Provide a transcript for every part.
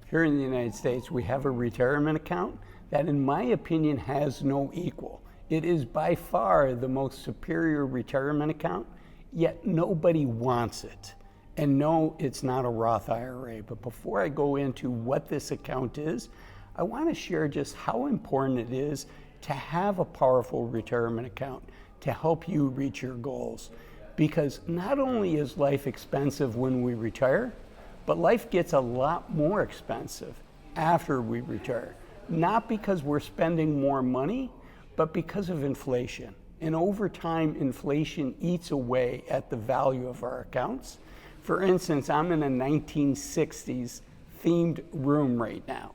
Here in the United States, we have a retirement account that, in my opinion, has no equal. It is by far the most superior retirement account, yet nobody wants it. And no, it's not a Roth IRA. But before I go into what this account is, I want to share just how important it is to have a powerful retirement account to help you reach your goals. Because not only is life expensive when we retire, but life gets a lot more expensive after we retire. Not because we're spending more money, but because of inflation. And over time, inflation eats away at the value of our accounts. For instance, I'm in a 1960s themed room right now.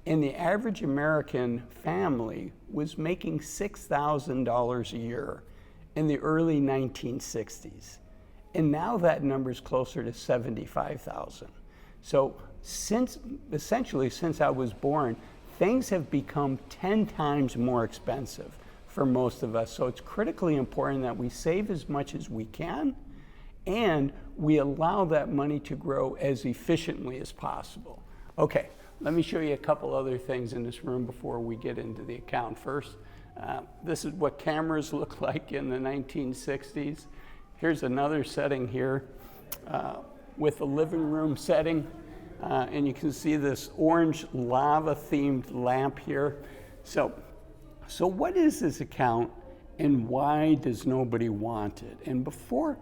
And the average American family was making $6,000 a year in the early 1960s. And now that number is closer to 75,000. So essentially since I was born, things have become 10 times more expensive for most of us. So it's critically important that we save as much as we can and we allow that money to grow as efficiently as possible. Okay, let me show you a couple other things in this room before we get into the account. First, this is what cameras look like in the 1960s. Here's another setting here with the living room setting. And you can see this orange lava themed lamp here. So what is this account and why does nobody want it? And before,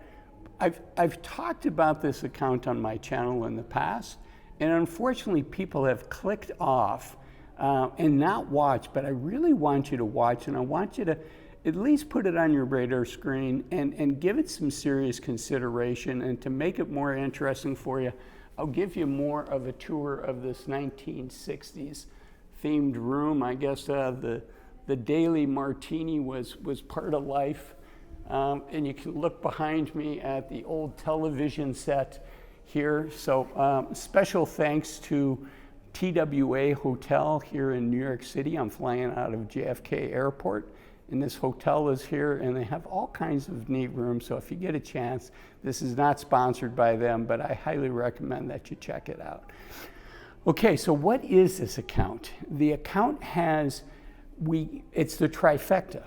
I've talked about this account on my channel in the past, and unfortunately people have clicked off and not watched, but I really want you to watch, and I want you to at least put it on your radar screen and give it some serious consideration. And to make it more interesting for you, I'll give you more of a tour of this 1960s themed room. I guess the daily martini was part of life. And you can look behind me at the old television set here. So special thanks to TWA Hotel here in New York City. I'm flying out of JFK Airport. And this hotel is here, and they have all kinds of neat rooms. So if you get a chance, this is not sponsored by them, but I highly recommend that you check it out. Okay, so what is this account? The account has, it's the trifecta.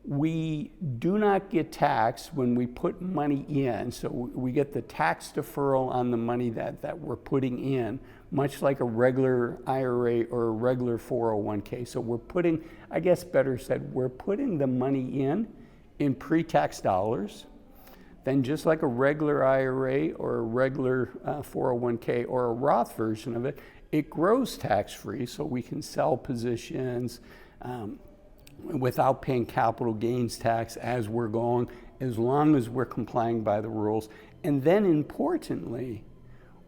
We do not get taxed when we put money in. So we get the tax deferral on the money that we're putting in, much like a regular IRA or a regular 401k. So we're putting, I guess better said, we're putting the money in pre-tax dollars. Then just like a regular IRA or a regular 401k or a Roth version of it, it grows tax-free, so we can sell positions without paying capital gains tax as we're going, as long as we're complying by the rules. And then importantly,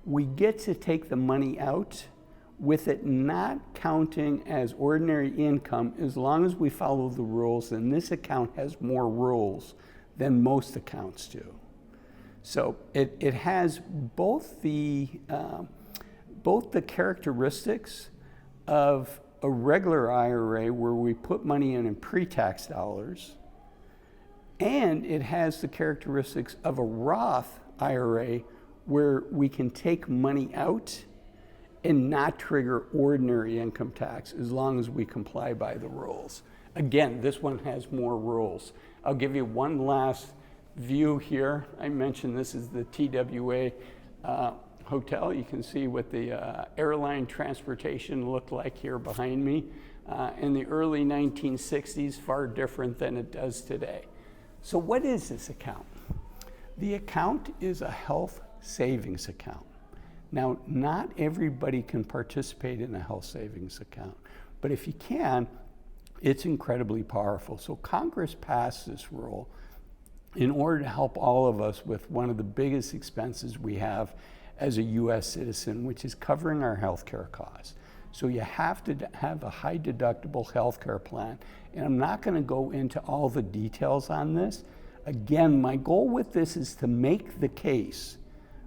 we get to take the money out with it not counting as ordinary income as long as we follow the rules. And this account has more rules than most accounts do. So it has both the characteristics of a regular IRA where we put money in pre-tax dollars, and it has the characteristics of a Roth IRA where we can take money out and not trigger ordinary income tax as long as we comply by the rules. Again, this one has more rules. I'll give you one last view here. I mentioned this is the TWA hotel. You can see what the airline transportation looked like here behind me. In the early 1960s, far different than it does today. So what is this account? The account is a health savings account. Now, not everybody can participate in a health savings account, but if you can, it's incredibly powerful. So Congress passed this rule in order to help all of us with one of the biggest expenses we have as a US citizen, which is covering our healthcare costs. So you have to have a high deductible healthcare plan. And I'm not going to go into all the details on this. Again, my goal with this is to make the case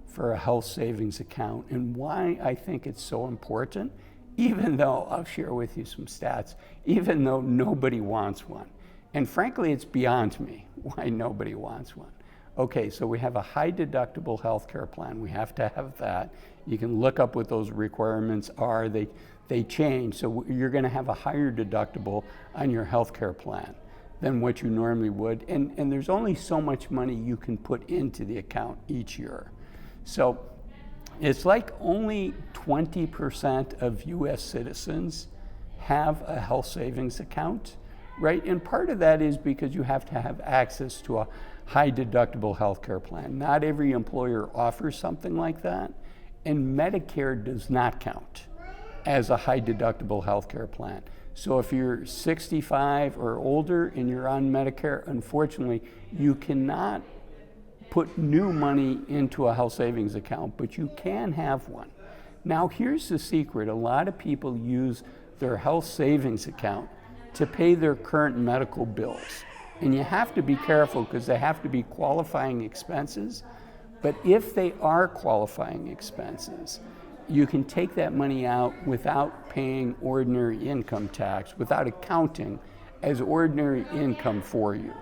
for a health savings account and why I think it's so important, even though I'll share with you some stats, even though nobody wants one. And frankly, it's beyond me why nobody wants one. Okay, so we have a high deductible health care plan. We have to have that. You can look up what those requirements are. They change, so you're gonna have a higher deductible on your health care plan than what you normally would. And there's only so much money you can put into the account each year. So it's like only 20% of US citizens have a health savings account, right? And part of that is because you have to have access to a high deductible health care plan. Not every employer offers something like that, and Medicare does not count as a high deductible health care plan. So if you're 65 or older and you're on Medicare, unfortunately, you cannot put new money into a health savings account, but you can have one. Now here's the secret. A lot of people use their health savings account to pay their current medical bills. And you have to be careful because they have to be qualifying expenses. But if they are qualifying expenses, you can take that money out without paying ordinary income tax, without accounting as ordinary income for you.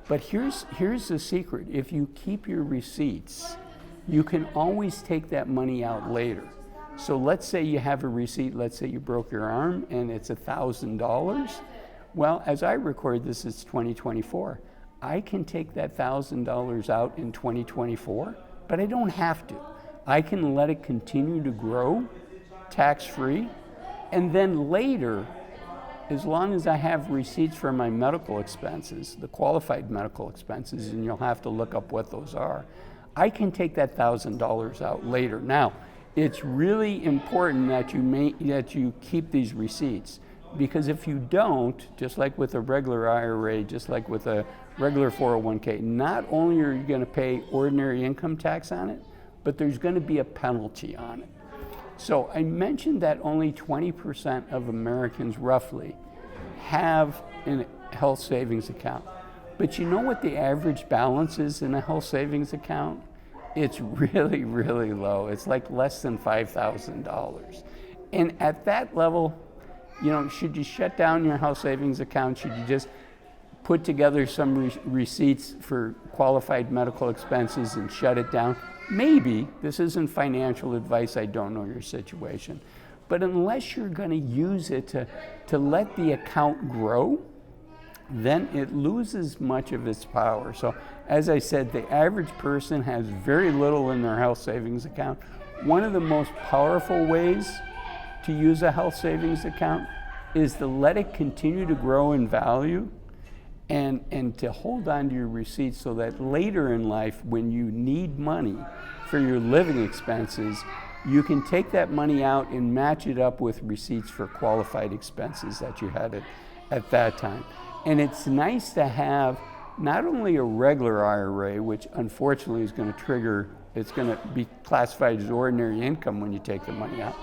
But here's the secret. If you keep your receipts, you can always take that money out later. So let's say you have a receipt, let's say you broke your arm and it's $1,000. Well, as I record this, it's 2024. I can take that $1,000 out in 2024, but I don't have to. I can let it continue to grow tax-free, and then later, as long as I have receipts for my medical expenses, the qualified medical expenses, and you'll have to look up what those are, I can take that $1,000 out later. Now, it's really important that you keep these receipts, because if you don't, just like with a regular IRA, just like with a regular 401k, not only are you going to pay ordinary income tax on it, but there's going to be a penalty on it. So I mentioned that only 20% of Americans roughly have a health savings account. But you know what the average balance is in a health savings account? It's really, really low. It's like less than $5,000. And at that level, you know, should you shut down your health savings account? Should you just put together some receipts for qualified medical expenses and shut it down? Maybe. This isn't financial advice. I don't know your situation. But unless you're going to use it to let the account grow, then it loses much of its power. So as I said, the average person has very little in their health savings account. One of the most powerful ways to use a health savings account is to let it continue to grow in value and to hold on to your receipts so that later in life, when you need money for your living expenses, you can take that money out and match it up with receipts for qualified expenses that you had at that time. And it's nice to have not only a regular IRA, which unfortunately is going to trigger, it's going to be classified as ordinary income when you take the money out,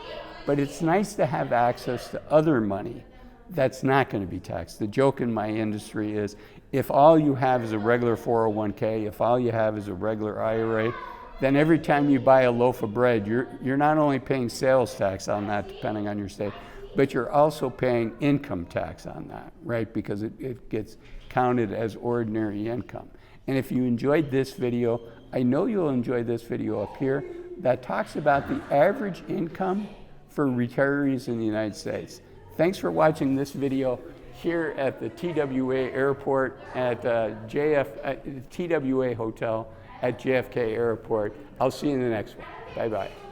but it's nice to have access to other money that's not going to be taxed. The joke in my industry is if all you have is a regular 401k, if all you have is a regular IRA, then every time you buy a loaf of bread, you're not only paying sales tax on that, depending on your state, but you're also paying income tax on that, right? Because it gets counted as ordinary income. And if you enjoyed this video, I know you'll enjoy this video up here that talks about the average income for retirees in the United States. Thanks for watching this video here at the TWA Airport at TWA Hotel at JFK Airport. I'll see you in the next one. Bye-bye.